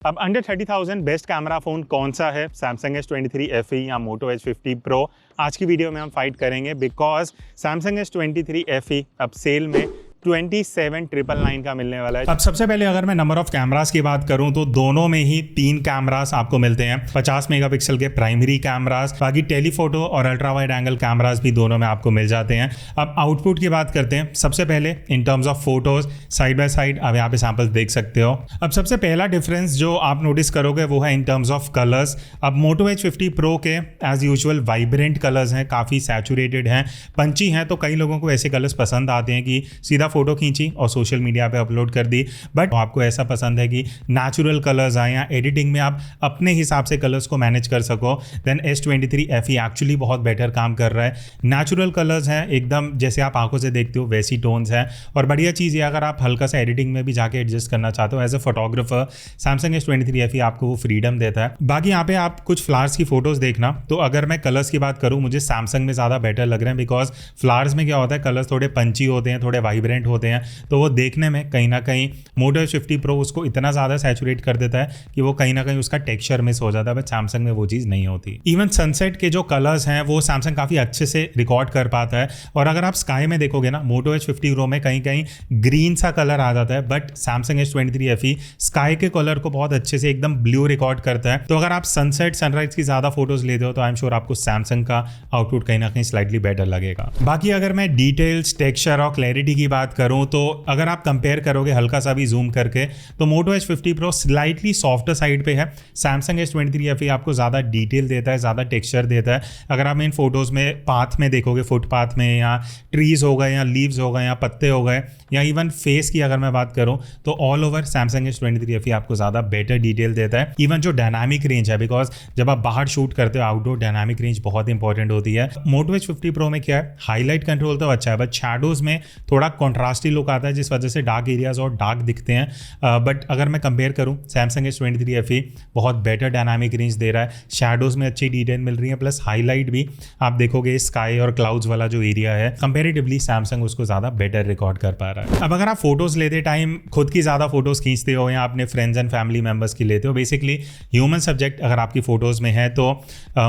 अब under 30,000 best camera phone कौन सा है, सैमसंग S23 FE या मोटो H50 Pro? आज की वीडियो में हम फाइट करेंगे बिकॉज सैमसंग S23 FE अब सेल में 27,999 का मिलने वाला है। अब सबसे पहले अगर मैं नंबर ऑफ कैमरास की बात करूं तो दोनों में ही 3 कैमरास आपको मिलते हैं। 50 मेगापिक्सल के प्राइमरी कैमरास, बाकी टेलीफोटो और अल्ट्रा वाइड एंगल कैमरास भी दोनों में आपको मिल जाते हैं। अब आउटपुट की बात करते हैं। सबसे पहले in terms of photos side by side अब यहाँ पे सैंपल्स देख सकते हो। अब सबसे पहला डिफरेंस जो आप नोटिस करोगे वो है इन टर्म्स ऑफ कलर्स। अब मोटो H50 Pro के एज यूजुअल वाइब्रेंट कलर्स हैं, काफ़ी सैचुरेटेड हैं, पंची हैं, तो कई लोगों को ऐसे कलर्स पसंद आते हैं कि सीधा फोटो खींची और सोशल मीडिया पे अपलोड कर दी। बट आपको ऐसा पसंद है कि नेचुरल कलर्स आए या एडिटिंग में आप अपने हिसाब से कलर्स को मैनेज कर सको, देन S23 FE एक्चुअली बहुत बेटर काम कर रहा है। नेचुरल कलर्स हैं, एकदम जैसे आप आंखों से देखते हो वैसी टोन्स हैं। और बढ़िया चीज़ ये, अगर आप हल्का सा एडिटिंग में भी जाके एडजस्ट करना चाहते हो as a photographer, Samsung S23 FE आपको वो फ्रीडम देता है। बाकी यहाँ पे आप कुछ फ्लावर्स की फोटोज देखना, तो अगर मैं कलर्स की बात करूँ मुझे सैमसंग में ज़्यादा बेटर लग रहे हैं बिकॉज फ्लावर्स में क्या होता है, कलर्स थोड़े पंची होते हैं, थोड़े वाइब्रेंट होते हैं, तो वो देखने में कहीं ना कहीं मोटो H50 Pro उसको इतना ज़्यादा सैचुरेट कर देता है कि वो कहीं ना कहीं उसका टेक्सचर मिस हो जाता है। बट सैमसंग में वो चीज़ नहीं होती। इवन सनसेट के जो कलर्स हैं वो सैमसंग काफ़ी अच्छे से रिकॉर्ड कर पाता है। और अगर आप स्काई में देखोगे ना, मोटो H50 Pro में कहीं कहीं ग्रीन सा कलर आ जाता है, but Samsung S23 FE sky के कलर को बहुत अच्छे से एकदम ब्लू रिकॉर्ड करता है। तो अगर आप सनसेट सनराइज की ज़्यादा फोटोज लेते हो तो आई एम श्योर आपको सैमसंग का आउटपुट कहीं ना कहीं स्लाइटली बेटर लगेगा। बाकी अगर मैं डिटेल्स, टेक्सचर और क्लैरिटी की बात करूँ तो अगर आप कंपेयर करोगे हल्का सा भी जूम करके तो मोटो H50 Pro slightly softer side पे है। सैमसंग S23 FE आपको ज़्यादा डिटेल देता है, ज़्यादा टेक्सचर देता है। अगर आप इन फोटोज़ में पाथ में देखोगे, फुटपाथ में या ट्रीज हो गए या लीव्स हो गए या पत्ते हो गए या इवन फेस की अगर मैं बात करूँ तो all over Samsung S23 FE आपको ज़्यादा बेटर डिटेल देता है। इवन जो डायनामिक रेंज है, बिकॉज जब आप बाहर शूट करते हो आउटडोर, डायनामिक रेंज बहुत इंपॉर्टेंट होती है। मोटो H50 Pro में क्या है, हाईलाइट कंट्रोल तो अच्छा है बट शैडोज में थोड़ा कॉन्ट्रास्टी लुक आता है जिस वजह से डार्क एरियाज और डार्क दिखते हैं। बट अगर मैं कंपेयर करूं, सैमसंग S23 FE बहुत बेटर डायनामिक रेंज दे रहा है, शैडोज में अच्छी डिटेल मिल रही है, प्लस हाईलाइट भी आप देखोगे स्काई और क्लाउड्स वाला जो एरिया है कंपैरेटिवली सैमसंग उसको ज़्यादा बेटर रिकॉर्ड कर पा रहा है। अब अगर आप फोटोज लेते टाइम खुद की ज़्यादा फोटोज खींचते हो या अपने फ्रेंड्स एंड फैमिली मेंबर्स की लेते हो, बेसिकली ह्यूमन सब्जेक्ट अगर आपकी फोटोज में है तो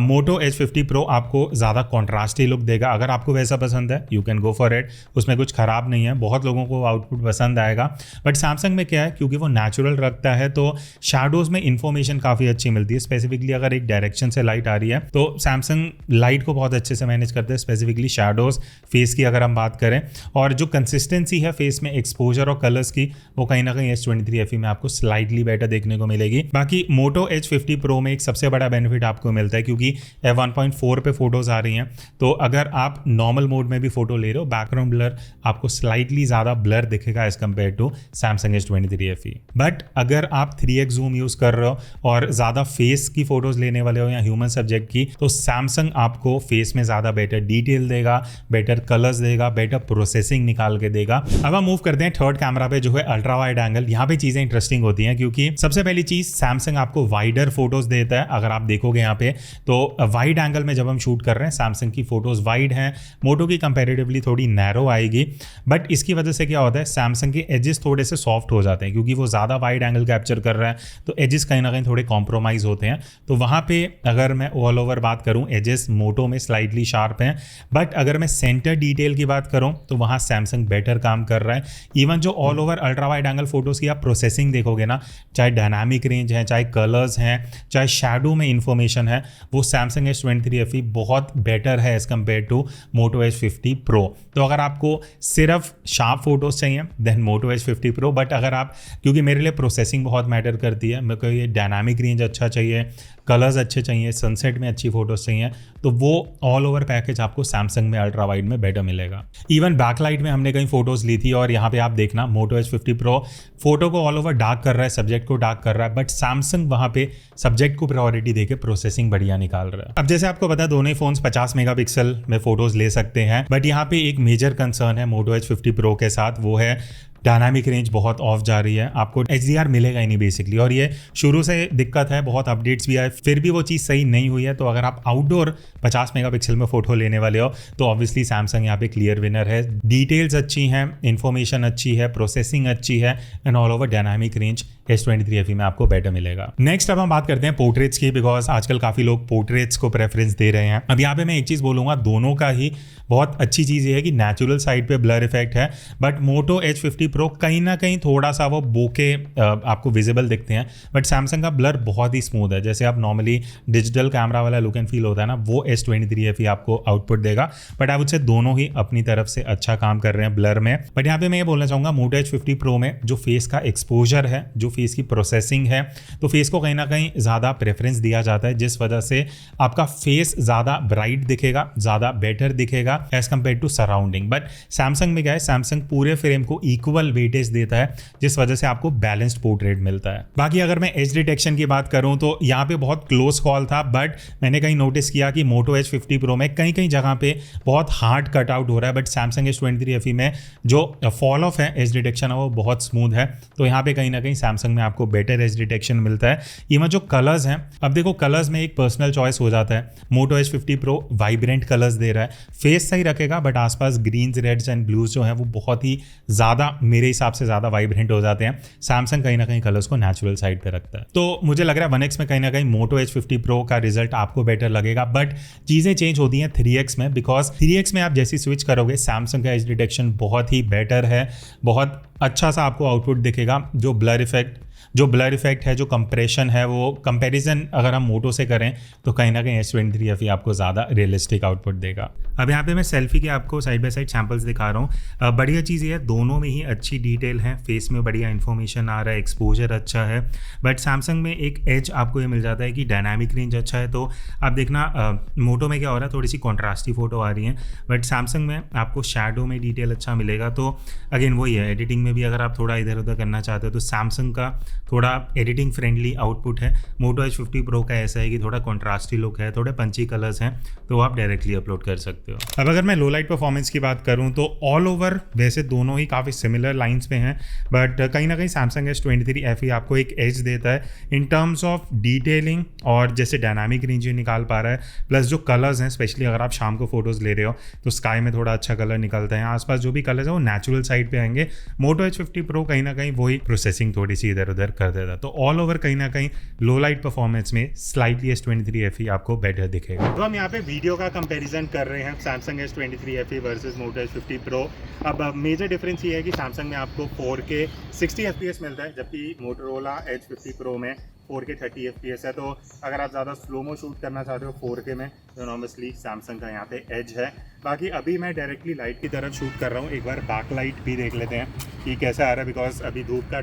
मोटो H50 Pro आपको ज़्यादा कॉन्ट्रास्टी लुक देगा। अगर आपको वैसा पसंद है you can go for it, उसमें कुछ खराब नहीं है, बहुत लोगों को आउटपुट पसंद आएगा। बट सैमसंग में क्या है, क्योंकि वो नेचुरल रखता है तो शैडोज में इंफॉर्मेशन काफ़ी अच्छी मिलती है। स्पेसिफिकली अगर एक डायरेक्शन से लाइट आ रही है तो सैमसंग लाइट को बहुत अच्छे से मैनेज करते हैं, स्पेसिफिकली शैडोज, फेस की अगर हम बात करें। और जो कंसिस्टेंसी है फेस में एक्सपोजर और कलर्स की, वो कहीं ना कहीं S23 FE में आपको स्लाइटली बेटर देखने को मिलेगी। बाकी मोटो H50 Pro में एक सबसे बड़ा बेनिफिट आपको मिलता है, क्योंकि f1.4 पे फोटोज आ रही हैं, तो अगर आप नॉर्मल मोड में भी फोटो ले रहे हो, बैकग्राउंड ब्लर आपको स्लाइटली ज़्यादा ब्लर दिखेगा as compare to Samsung S23 FE। But अगर आप 3x जूम यूज़ कर रहे हो और ज़्यादा फेस की फोटोज लेने वाले हो या ह्यूमन सब्जेक्ट की, तो सैमसंग आपको फेस में ज़्यादा बेटर डिटेल देगा, बेटर कलर्स देगा, बेटर प्रोसेसिंग निकाल के देगा। अब हम मूव करते हैं थर्ड कैमरा पे जो है अल्ट्रा वाइड एंगल। यहाँ पे चीज़ें इंटरेस्टिंग होती हैं क्योंकि सबसे पहली चीज़ सैमसंग आपको वाइडर फोटोज देता है। अगर आप देखोगे यहाँ पे तो वाइड एंगल में जब हम शूट कर रहे हैं सैमसंग की फोटोज वाइड हैं, मोटो की कंपेरेटिवली थोड़ी नैरो आएगी। बट इसकी वजह से क्या होता है, सैमसंग के एजेस थोड़े से सॉफ्ट हो जाते हैं क्योंकि वो ज़्यादा वाइड एंगल कैप्चर कर रहा है, तो एजेस कहीं ना कहीं थोड़े कॉम्प्रोमाइज़ होते हैं। तो वहाँ पे अगर मैं ऑल ओवर बात करूँ, एजेस मोटो में स्लाइटली शार्प हैं। बट अगर मैं सेंटर डिटेल की बात करूँ तो वहाँ सैमसंग बेटर काम कर रहा है। इवन जो all over ultra wide angle photos की आप प्रोसेसिंग देखोगे ना, चाहे डायनामिक रेंज है, चाहे कलर्स हैं, चाहे शैडो में इंफॉर्मेशन है, वो सैमसंग S23 FE बहुत बेटर है as compare to Moto H50 Pro। तो अगर आपको सिर्फ शार्प फोटोज चाहिए then Moto H50 Pro। But अगर आप, क्योंकि मेरे लिए प्रोसेसिंग बहुत मैटर करती है, मेरे को ये डायनामिक रेंज अच्छा चाहिए, कलर्स अच्छे चाहिए, सनसेट में अच्छी फोटोज चाहिए, तो वो ऑल ओवर पैकेज आपको सैमसंग में अल्ट्रा वाइड में बेटर मिलेगा। इवन बैकलाइट में हमने कहीं फोटोज ली थी और यहाँ पे आप देखना मोटो H50 Pro फोटो को ऑल ओवर डार्क कर रहा है, सब्जेक्ट को डार्क कर रहा है, बट सैमसंग वहाँ पे सब्जेक्ट को प्रायोरिटी देके प्रोसेसिंग बढ़िया निकाल रहा है। अब जैसे आपको पता है दोनों ही फोन्स 50 मेगापिक्सल में फोटोज ले सकते हैं, बट यहाँ पे एक मेजर कंसर्न है मोटो H50 Pro के साथ, वो है डायनामिक रेंज बहुत ऑफ जा रही है, आपको HDR मिलेगा ही नहीं बेसिकली। और ये शुरू से दिक्कत है, बहुत अपडेट्स भी आए फिर भी वो चीज़ सही नहीं हुई है। तो अगर आप आउटडोर 50 मेगापिक्सल में फोटो लेने वाले हो तो ऑब्वियसली सैमसंग यहाँ पे क्लियर विनर है। डिटेल्स अच्छी हैं, इन्फॉर्मेशन अच्छी है, प्रोसेसिंग अच्छी है and all over dynamic range S23 FE में आपको बेटर मिलेगा। नेक्स्ट अब हम बात करते हैं पोर्ट्रेट्स की, बिकॉज आजकल काफ़ी लोग पोर्ट्रेट्स को प्रेफरेंस दे रहे हैं। अब यहाँ पे मैं एक चीज़ बोलूँगा, दोनों का ही बहुत अच्छी चीज़ ये है कि नेचुरल साइड पे ब्लर इफेक्ट है, बट मोटो H50 Pro कहीं ना कहीं थोड़ा सा वो बोके आपको विजिबल दिखते हैं, बट सैमसंग का ब्लर बहुत ही स्मूथ है। जैसे आप नॉर्मली डिजिटल कैमरा वाला लुक एंड फील होता है ना, वो S23 FE आपको आउटपुट देगा। बट आई वुड से दोनों ही अपनी तरफ से अच्छा काम कर रहे हैं ब्लर में। बट यहाँ पे मैं ये बोलना चाहूँगा, मोटो H50 Pro में जो फेस का एक्सपोजर है, जो फेस की प्रोसेसिंग है, तो फेस को कहीं ना कहीं ज़्यादा प्रेफरेंस दिया जाता है, जिस वजह से आपका फेस ज़्यादा ब्राइट दिखेगा, ज़्यादा बेटर दिखेगा as compare to surrounding. But Samsung में क्या है, सैमसंग पूरे फ्रेम को इक्वल वेटेज देता है, जिस वजह से आपको बैलेंस्ड पोर्ट्रेट मिलता है। बाकी अगर मैं एज डिटेक्शन की बात करूं तो यहाँ पे बहुत क्लोज कॉल था, बट मैंने कहीं नोटिस किया कि मोटो H50 Pro में कहीं कहीं जगह पे बहुत हार्ड कट आउट हो रहा है, बट सैमसंग S23 FE में जो फॉल ऑफ है एज डिटेक्शन है वो बहुत स्मूथ है। तो यहाँ पे कहीं ना कहीं सैमसंग में आपको बेटर एज डिटेक्शन मिलता है। ये जो कलर्स हैं, अब देखो कलर्स में एक पर्सनल चॉइस हो जाता है। मोटो H50 Pro वाइब्रेंट कलर्स दे रहा है, फेस सही रखेगा, बट आसपास ग्रीन्स, रेड्स एंड ब्लूज जो हैं वो बहुत ही ज़्यादा, मेरे हिसाब से ज़्यादा वाइब्रेंट हो जाते हैं। सैमसंग कहीं ना कहीं कलर्स को नेचुरल साइड पे रखता है। तो मुझे लग रहा है 1X में कहीं ना कहीं मोटो H50 Pro का रिजल्ट आपको बेटर लगेगा, बट चीज़ें चेंज होती हैं 3X में, बिकॉज 3X में आप जैसी स्विच करोगे सैमसंग का एज डिटेक्शन बहुत ही बेटर है, बहुत अच्छा सा आपको आउटपुट दिखेगा। जो ब्लर इफेक्ट है, जो कंप्रेशन है, वो कंपैरिजन अगर हम मोटो से करें तो कहीं ना कहीं S23 FE आपको ज़्यादा रियलिस्टिक आउटपुट देगा। अब यहाँ पे मैं सेल्फी के आपको साइड बाय साइड सैम्पल्स दिखा रहा हूँ। बढ़िया चीज़ ये है, दोनों में ही अच्छी डिटेल है, फेस में बढ़िया इन्फॉर्मेशन आ रहा है, एक्सपोजर अच्छा है। बट सैमसंग में एक एज आपको ये मिल जाता है कि डायनामिक रेंज अच्छा है। तो आप देखना मोटो में क्या हो रहा है, थोड़ी सी कॉन्ट्रास्टी फोटो आ रही है, बट सैमसंग में आपको शैडो में डिटेल अच्छा मिलेगा। तो अगेन वही है, एडिटिंग में भी अगर आप थोड़ा इधर उधर करना चाहते हो तो सैमसंग का थोड़ा एडिटिंग फ्रेंडली आउटपुट है। मोटो H50 Pro का ऐसा है कि थोड़ा कॉन्ट्रास्टी लुक है, थोड़े पंची कलर्स हैं, तो आप डायरेक्टली अपलोड कर सकते हो। अब अगर मैं लो लाइट परफॉर्मेंस की बात करूं तो ऑल ओवर वैसे दोनों ही काफ़ी सिमिलर लाइंस पे हैं, बट कहीं ना कहीं सैमसंग S23 FE आपको एक एज देता है इन टर्म्स ऑफ डिटेलिंग, और जैसे डायनामिक रेंज निकाल पा रहा है, प्लस जो कलर्स हैं, स्पेशली अगर आप शाम को फोटोज़ ले रहे हो तो स्काई में थोड़ा अच्छा कलर निकलता है, आसपास जो भी कलर्स है वो नेचुरल साइड पे आएंगे। मोटो H50 Pro कहीं ना कहीं वही प्रोसेसिंग थोड़ी सी इधर उधर कर देता है। तो ऑल ओवर कहीं ना कहीं लो लाइट परफॉर्मेंस में स्लाइटली S23 FE आपको बेटर दिखेगा। तो हम यहाँ पे वीडियो का कंपैरिजन कर रहे हैं सैमसंग S23 FE वर्सेस मोटो H50 Pro। अब मेजर डिफरेंस ये है कि सैमसंग में आपको 4K 60 FPS मिलता है, जबकि मोटोरोला H50 Pro में 4K 30 FPS है। तो अगर आप ज़्यादा स्लोमो शूट करना चाहते हो 4K में तो ऑब्वियसली सैमसंग का यहाँ पे एज है। बाकी अभी मैं डायरेक्टली लाइट की तरफ शूट कर रहा हूँ, एक बार बैक लाइट भी देख लेते हैं कि कैसा आ रहा है, बिकॉज अभी धूप का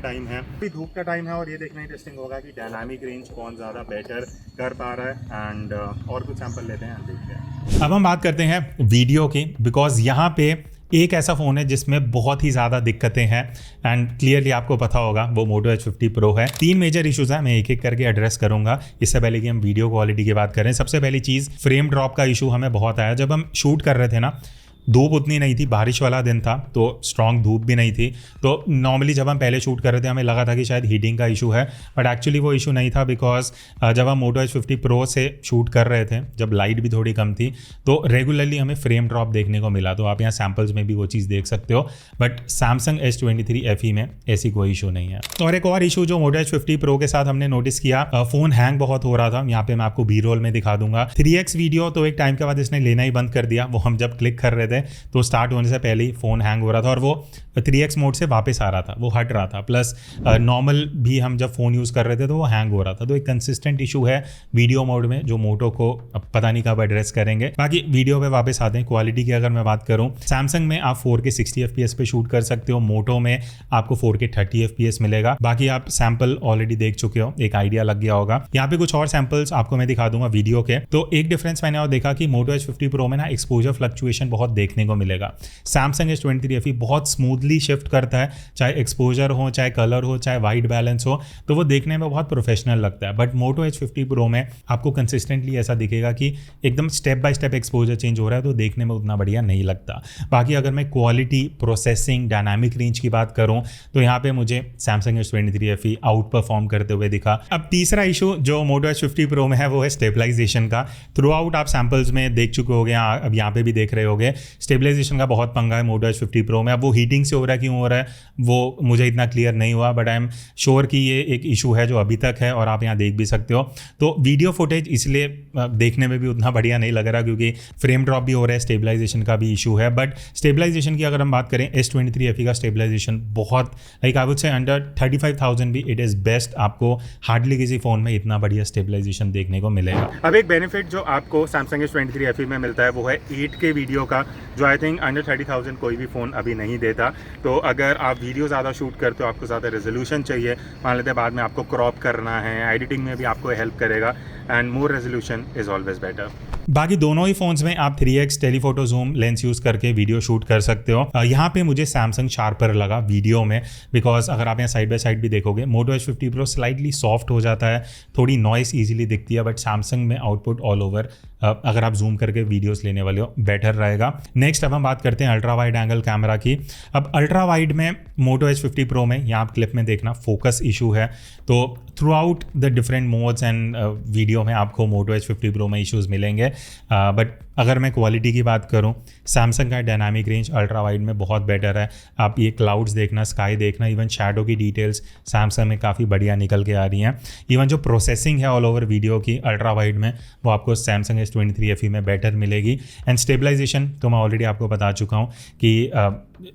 टाइम है, और ये देखना इंटरेस्टिंग होगा कि डायनामिक रेंज कौन ज़्यादा बेटर कर पा रहा है। एंड और कुछ सैंपल लेते हैं, देखते हैं। अब हम बात करते हैं वीडियो की, बिकॉज यहाँ पे एक ऐसा फ़ोन है जिसमें बहुत ही ज़्यादा दिक्कतें हैं एंड क्लियरली आपको पता होगा वो मोटो H50 Pro है। 3 मेजर इश्यूज़ हैं, मैं एक एक करके एड्रेस करूंगा इससे पहले कि हम वीडियो क्वालिटी की बात करें। सबसे पहली चीज़, फ्रेम ड्रॉप का इशू हमें बहुत आया जब हम शूट कर रहे थे ना। धूप उतनी नहीं थी, बारिश वाला दिन था तो स्ट्रॉन्ग धूप भी नहीं थी, तो नॉर्मली जब हम पहले शूट कर रहे थे हमें लगा था कि शायद हीटिंग का इशू है, बट एक्चुअली वो इशू नहीं था। बिकॉज जब हम मोटो H50 Pro से शूट कर रहे थे, जब लाइट भी थोड़ी कम थी, तो रेगुलरली हमें फ्रेम ड्रॉप देखने को मिला। तो आप यहाँ सैम्पल्स में भी वो चीज़ देख सकते हो, बट सैमसंग S23 FE में ऐसी कोई इशू नहीं है। और एक और इशू जो मोटो H50 Pro के साथ हमने नोटिस किया, फ़ोन हैंग बहुत हो रहा था। यहाँ पे मैं आपको बी रोल में दिखा दूंगा। 3x वीडियो तो एक टाइम के बाद इसने लेना ही बंद कर दिया। वो हम जब क्लिक कर रहे थे तो स्टार्ट होने से पहले ही फ़ोन हैंग हो रहा था, और वो 3x मोड से वापस आ रहा था, वो हट रहा था। प्लस नॉर्मल भी हम जब फ़ोन यूज़ कर रहे थे तो वो हैंग हो रहा था। तो एक कंसिस्टेंट इशू है वीडियो मोड में, जो मोटो को अब पता नहीं कब एड्रेस करेंगे। बाकी वीडियो पे वापस आते हैं। क्वालिटी की अगर मैं बात करूँ, सैमसंग में आप 4K 60 FPS पे शूट कर सकते हो, मोटो में आपको 4K 30 FPS मिलेगा। बाकी आप सैम्पल ऑलरेडी देख चुके हो, एक आइडिया लग गया होगा। यहाँ पे कुछ और सैम्पल्स आपको मैं दिखा दूंगा वीडियो के। तो एक डिफरेंस मैंने और देखा कि मोटो H50 Pro में ना एक्सपोजर फ्लक्चुएशन बहुत देखने को मिलेगा। सैमसंग S23 FE बहुत स्मूथली शिफ्ट करता है, चाहे एक्सपोजर हो, चाहे कलर हो, चाहे वाइट बैलेंस हो, तो वो देखने में बहुत प्रोफेशनल लगता है। बट मोटो H50 Pro में आपको कंसिस्टेंटली ऐसा दिखेगा कि एकदम step by step exposure change हो रहा है, तो देखने में उतना बढ़िया नहीं लगता। बाकी अगर मैं क्वालिटी, प्रोसेसिंग, डायनामिक रेंज की बात करूं तो यहाँ पे मुझे Samsung S23 FE out perform करते हुए दिखा। अब तीसरा इशू जो मोटो H50 Pro में है वो है स्टेबलाइजेशन का। थ्रू आउट आप सैम्पल्स में देख चुके होंगे, अब यहाँ पे भी देख रहे होंगे, स्टेबलाइजेशन का बहुत पंगा है मोटो H50 Pro में। अब वो हीटिंग से हो रहा है, क्यों हो रहा है वो मुझे इतना क्लियर नहीं हुआ, बट आई एम श्योर कि ये एक इशू है जो अभी तक है और आप यहाँ देख भी सकते हो। तो वीडियो फुटेज इसलिए देखने में भी उतना बढ़िया नहीं लग रहा क्योंकि फ्रेम ड्रॉप भी हो रहा है, स्टेबलाइजेशन का भी इशू है। बट स्टेबलाइजेशन की अगर हम बात करें, S23 FE का स्टेबलाइजेशन बहुत like I would say under 35,000 भी इट इज़ बेस्ट। आपको हार्डली किसी फ़ोन में इतना बढ़िया स्टेबलाइजेशन देखने को मिलेगा। अब एक बेनिफिट जो आपको सैमसंग S23 FE में मिलता है वो है 8K वीडियो का, जो आई थिंक अंडर 30,000 कोई भी फ़ोन अभी नहीं देता। तो अगर आप वीडियो ज़्यादा शूट करते हो, आपको ज़्यादा रेजोल्यूशन चाहिए, मान लेते हैं बाद में आपको क्रॉप करना है, एडिटिंग में भी आपको हेल्प करेगा, and more resolution is always better. बाकी दोनों ही फोन्स में आप 3x telephoto zoom lens use करके वीडियो शूट कर सकते हो। यहाँ पे मुझे सैमसंग शार्पर लगा वीडियो में, बिकॉज अगर आप यहाँ साइड बाय साइड भी देखोगे, मोटो H50 Pro स्लाइटली सॉफ्ट हो जाता है, थोड़ी नॉइस ईजिली दिखती है, बट सैमसंग में आउटपुट ऑल ओवर अगर आप जूम करके वीडियोस लेने वाले हो बेटर रहेगा। नेक्स्ट अब हम बात करते हैं अल्ट्रा वाइड एंगल कैमरा की। अब अल्ट्रा वाइड में मोटो H50 Pro में यहाँ आप क्लिप में देखना फोकस इशू है, तो through out the different modes and video में आपको मोटो H50 Pro में इश्यूज़ मिलेंगे। बट अगर मैं क्वालिटी की बात करूं, सैमसंग का डायनामिक रेंज अल्ट्रा वाइड में बहुत बेटर है। आप ये क्लाउड्स देखना, स्काई देखना, इवन शैडो की डिटेल्स सैमसंग में काफ़ी बढ़िया निकल के आ रही हैं। इवन जो प्रोसेसिंग है ऑल ओवर वीडियो की अल्ट्रा वाइड में, वो आपको सैमसंग S23 FE में बेटर मिलेगी। एंड स्टेबलाइजेशन तो मैं ऑलरेडी आपको बता चुका हूँ कि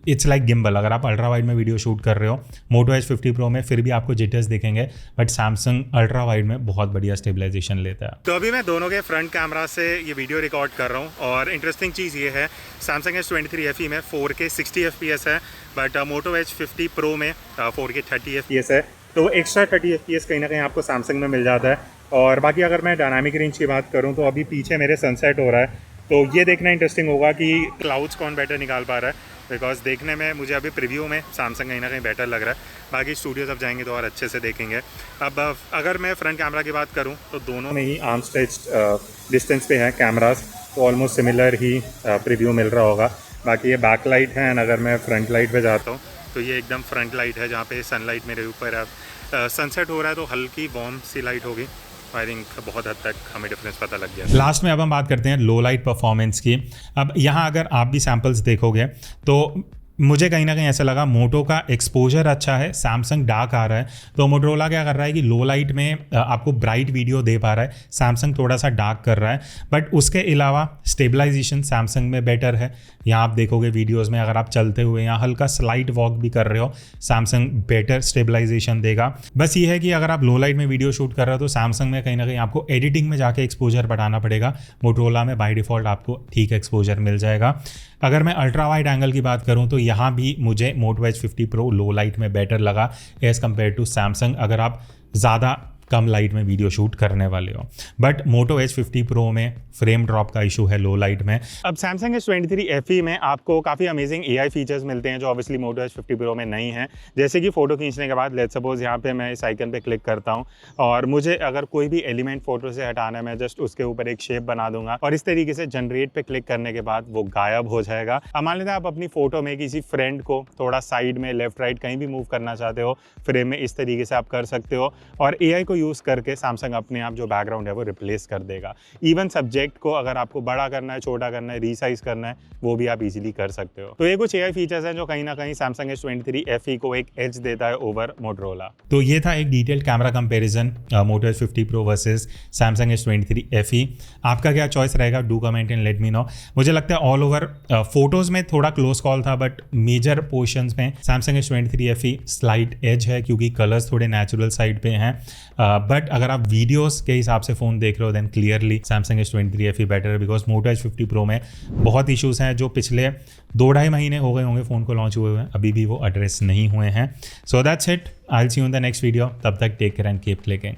इट्स लाइक गिम्बल। अगर आप अल्ट्रा वाइड में वीडियो शूट कर रहे हो मोटो H50 Pro में, फिर भी आपको जिटर्स दिखेंगे, बट सैमसंग अल्ट्रा वाइड में बहुत बढ़िया स्टेबलाइजेशन लेता है। तो अभी मैं दोनों के फ्रंट कैमरा से ये वीडियो रिकॉर्ड कर रहा हूँ, और इंटरेस्टिंग चीज़ ये है सैमसंग S23 FE में 4K 60 FPS है, बट मोटो H50 Pro में 4K 30 FPS है। तो एक्स्ट्रा 30 FPS कहीं ना कहीं आपको सैमसंग में मिल जाता है। और बाकी अगर मैं डायनामिक रेंज की बात करूँ तो अभी पीछे मेरे सनसेट हो रहा है, तो ये देखना इंटरेस्टिंग होगा कि क्लाउड्स कौन बेटर निकाल पा रहा है, बिकॉज देखने में मुझे अभी प्रीव्यू में सैमसंग कहीं ना कहीं बेटर लग रहा है। बाकी स्टूडियोज अब जाएंगे तो और अच्छे से देखेंगे। अब अगर मैं फ्रंट कैमरा की बात करूं तो दोनों में ही आर्म स्ट्रेच्ड डिस्टेंस पे हैं कैमरास, तो ऑलमोस्ट सिमिलर ही प्रीव्यू मिल रहा होगा। बाकी ये बैक लाइट है, एंड अगर मैं फ्रंट लाइट पे जाता हूँ तो ये एकदम फ्रंट लाइट है, जहाँ पे सनलाइट मेरे ऊपर अब सनसेट हो रहा है, तो हल्की वार्म सी लाइट होगी। आई थिंक बहुत हद तक हमें डिफरेंस पता लग गया। लास्ट में अब हम बात करते हैं लो लाइट परफॉर्मेंस की। अब यहाँ अगर आप भी सैम्पल्स देखोगे तो मुझे कहीं ना कहीं ऐसा लगा मोटो का एक्सपोजर अच्छा है, सैमसंग डार्क आ रहा है, तो मोटोरोला क्या कर रहा है कि लो लाइट में आपको ब्राइट वीडियो दे पा रहा है, सैमसंग थोड़ा सा डार्क कर रहा है। बट उसके अलावा स्टेबलाइजेशन सैमसंग में बेटर है। यहाँ आप देखोगे वीडियोस में, अगर आप चलते हुए यहाँ हल्का स्लाइट वॉक भी कर रहे हो, सैमसंग बेटर स्टेबलाइजेशन देगा। बस ये है कि अगर आप लो लाइट में वीडियो शूट कर रहे हो तो सैमसंग में कहीं ना कहीं आपको एडिटिंग में जाके एक्सपोजर बढ़ाना पड़ेगा। मोटोरोला में बाय डिफ़ॉल्ट आपको ठीक एक्सपोजर मिल जाएगा। अगर मैं अल्ट्रा वाइड एंगल की बात करूं तो यहाँ भी मुझे मोटो H50 Pro लो लाइट में बेटर लगा एज़ कम्पेयर टू सैमसंग, अगर आप ज़्यादा कम लाइट में वीडियो शूट करने वाले हो। बट मोटो H50 Pro में फ्रेम ड्रॉप का इशू है लो लाइट में। अब सैमसंग S23 FE में आपको काफ़ी अमेजिंग AI फीचर्स मिलते हैं जो ऑब्वियसली मोटो H50 Pro में नहीं है। जैसे कि फ़ोटो खींचने के बाद लेट्स सपोज यहाँ पे मैं इस आइकन पे क्लिक करता हूँ और मुझे अगर कोई भी एलिमेंट फोटो से हटाना है, मैं जस्ट उसके ऊपर एक शेप बना दूंगा और इस तरीके से जनरेट पे क्लिक करने के बाद वो गायब हो जाएगा। अब मान लेते हैं आप अपनी फोटो में किसी फ्रेंड को थोड़ा साइड में, लेफ्ट राइट कहीं भी मूव करना चाहते हो फ्रेम में, इस तरीके से आप कर सकते हो और AI को यूज़ करके सैमसंग अपने आप जो बैकग्राउंड है वो रिप्लेस कर देगा। इवन सब्जेक्ट को अगर आपको बड़ा करना है, छोटा करना है, रीसाइज करना है, वो भी आप इजीली कर सकते हो। तो ये कुछ AI फीचर्स हैं जो कहीं ना कहीं सैमसंग S23 FE को एक एज देता है ओवर मोटोरोला। तो ये था एक detailed camera comparison Moto H50 Pro versus Samsung S23 FE। आपका क्या चॉइस रहेगा? Do comment and let me know. मुझे लगता है ऑल ओवर फोटोज में थोड़ा क्लोज कॉल था, बट मेजर पोर्शंस में Samsung S23 FE slight edge है क्योंकि कलर्स थोड़े नेचुरल साइड पे हैं। बट अगर आप वीडियोस के हिसाब से फ़ोन देख रहे हो then clearly Samsung S23 FE better है, बिकॉज मोटो H50 Pro में बहुत इश्यूज हैं जो पिछले 2-2.5 महीने हो गए होंगे फ़ोन को लॉन्च हुए हुए, अभी भी वो एड्रेस नहीं हुए हैं। So that's it, I will see you in the next video. तब तक take care and keep clicking.